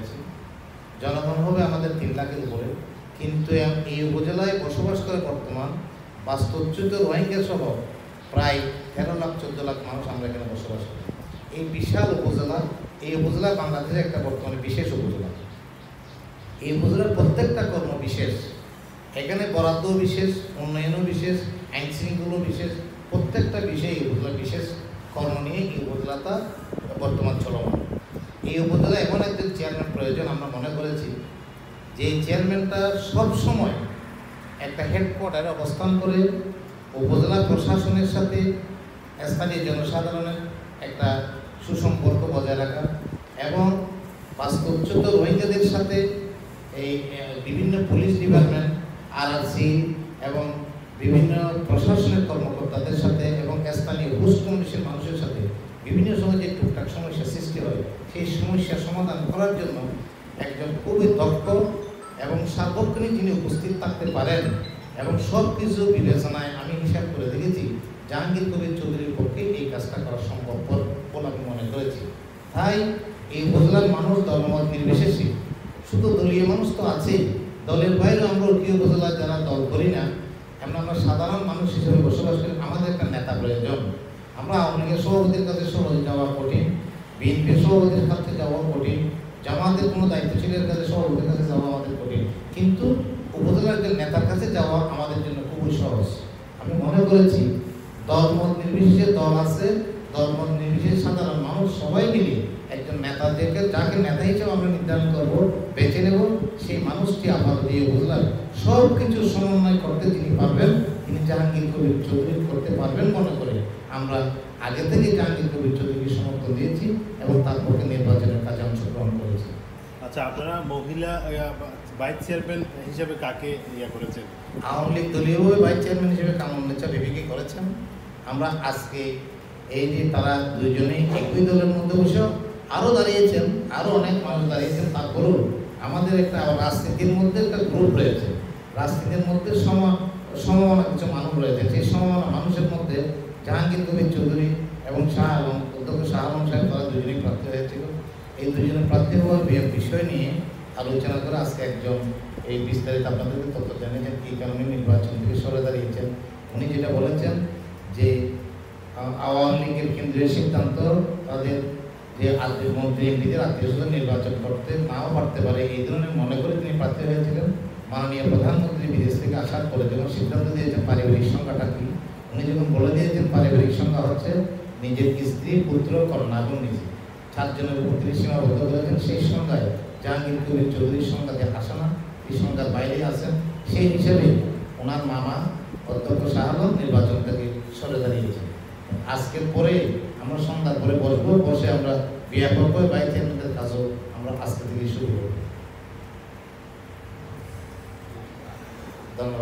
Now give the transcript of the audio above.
হয়েছে, জনগণ হবে আমাদের 3 লাখের উপরে, কিন্তু এই উপজেলায় বসবাস করে বর্তমান বাস্তুচ্যুত রোহিঙ্গা সহ প্রায় 13 লাখ 14 লাখ মানুষ আমরা এখানে বসবাস করি। এই বিশাল উপজেলা, এই উপজেলা বাংলাদেশের একটা বর্তমানে বিশেষ উপজেলা। এই উপজেলার প্রত্যেকটা কর্ম বিশেষ, এখানে বরাদ্দও বিশেষ, উন্নয়নও বিশেষ, আইন শৃঙ্খলাও বিশেষ, প্রত্যেকটা বিষয়ে এই উপজেলা বিশেষ কর্ম নিয়ে এই উপজেলাটা বর্তমান চলমান। এই উপজেলা এমন একজন চেয়ারম্যান প্রয়োজন, আমরা মনে করেছি যে এই চেয়ারম্যানটা সবসময় একটা হেডকোয়ার্টারে অবস্থান করে উপজেলা প্রশাসনের সাথে স্থানীয় জনসাধারণের একটা সুসম্পর্ক বজায় রাখা এবং বাস্তুচ্যুত রোহিঙ্গাদের সাথে এই বিভিন্ন পুলিশ ডিপার্টমেন্ট, আরআরসি এবং বিভিন্ন প্রশাসনের কর্মকর্তাদের সাথে এবং স্থানীয় হোস্ট কমিশন মানুষের সাথে বিভিন্ন সময় যে টুকটাক সমস্যা সৃষ্টি হয় সেই সমস্যা সমাধান করার জন্য একজন খুবই দক্ষ এবং সার্বক্ষণিক যিনি উপস্থিত থাকতে পারেন এবং সব কিছু বিবেচনায় আমি হিসাব করে দেখেছি জাহাঙ্গীর কবির চৌধুরীর পক্ষে এই কাজটা করা সম্ভব বলে আমি মনে করেছি। তাই এই উপজেলার মানুষ দলমত নির্বিশেষে, শুধু দলীয় মানুষ তো আছেই, দলের বাইরেও আমরা কি উপজেলার যারা দল করি না, এমন আমরা সাধারণ মানুষ হিসেবে বসবাস করি, আমাদের একটা নেতা প্রয়োজন। আমরা আওয়ামী লীগের সভাপতির কাছে যাওয়া কঠিন, বিএনপির সভাপতির কাছে যাওয়া কঠিন, জামাতের কোনো দায়িত্বশীলের কাছে সভাপতির কাছে যাওয়া আমাদের কঠিন, কিন্তু উপজেলার একজন নেতার কাছে যাওয়া আমাদের জন্য খুবই সহজ। আমি মনে করেছি দলমত নির্বিশেষে দল আছে, দলমত নির্বিশেষে সাধারণ মানুষ সবাই মিলে একজন নেতাদেরকে, যাকে নেতা হিসেবে আমরা নির্ধারণ করবো, বেছে নেব, সেই মানুষটি আমাদের এই উপজেলার সব কিছু সমন্বয় করতে যিনি পারবেন, তিনি জাহাঙ্গীর কবির চৌধুরী করতে পারবেন মনে করে আমরা আগে থেকে জাহাঙ্গীর কবির চৌধুরীকে সমর্থন দিয়েছি এবং তার পক্ষে নির্বাচনের কাজে অংশগ্রহণ করেছি। আচ্ছা, আপনারা মহিলা ভাইস চেয়ারম্যান হিসেবে কাকে করেছেন? আওয়ামী লীগ দলীয়ভাবে ভাইস চেয়ারম্যান হিসেবে কামরুন্নেছা বিবিকে করেছেন। আমরা আজকে এই যে তারা দুইজনেই একই দলের মধ্যে বসে আরও দাঁড়িয়েছেন, আরও অনেক মানুষ দাঁড়িয়েছেন, তারপরেও আমাদের একটা রাজনীতির মধ্যে একটা গ্রুপ রয়েছে, রাজনীতির মধ্যে সমমানা কিছু মানুষ রয়েছে, সেই সমমানা মানুষের মধ্যে জাহাঙ্গীর কবির চৌধুরী এবং শাহ আলম, অধ্যক্ষ শাহ আলম সাহেব, তারা দুজনেই প্রার্থী হয়েছিল। এই দুজনের প্রার্থী হওয়ার বিষয় নিয়ে আলোচনা করে আজকে একজন এই বিস্তারিত আপনাদেরকে তথ্য জানিয়েছেন কী কারণে নির্বাচন থেকে সরে দাঁড়িয়েছেন। উনি যেটা বলেছেন যে আওয়ামী লীগের কেন্দ্রীয় সিদ্ধান্ত তাদের যে মন্ত্রী এমপিদের আত্মীয়স্বজন নির্বাচন করতে নাও পারতে পারে, এই ধরনের মনে করে তিনি প্রার্থী হয়েছিলেন। মাননীয় প্রধানমন্ত্রী বিদেশ থেকে আসার পরে যখন সিদ্ধান্ত দিয়েছেন পারিবারিক সংখ্যাটা কি, উনি যখন বলে দিয়েছেন পারিবারিক সংখ্যা হচ্ছে নিজের স্ত্রী, পুত্র, কন্যা এবং নিজে 4 জনের উপর তিনি সীমাবদ্ধ করেছেন। সেই সংখ্যায় জাহাঙ্গীর কবির চৌধুরীর সংখ্যা যে আসে না, এই সংখ্যার বাইরে আছেন, সেই হিসেবে ওনার মামা অধ্যক্ষ শাহ আলম নির্বাচন থেকে সরে দাঁড়িয়েছেন। আজকের পরে আমরা সন্ধ্যার পরে বসবো, বসে আমরা বিয়া করবো, ভাইস চেয়ারম্যানদের কাজও আমরা আজকে থেকে শুরু করবো। ধন্যবাদ।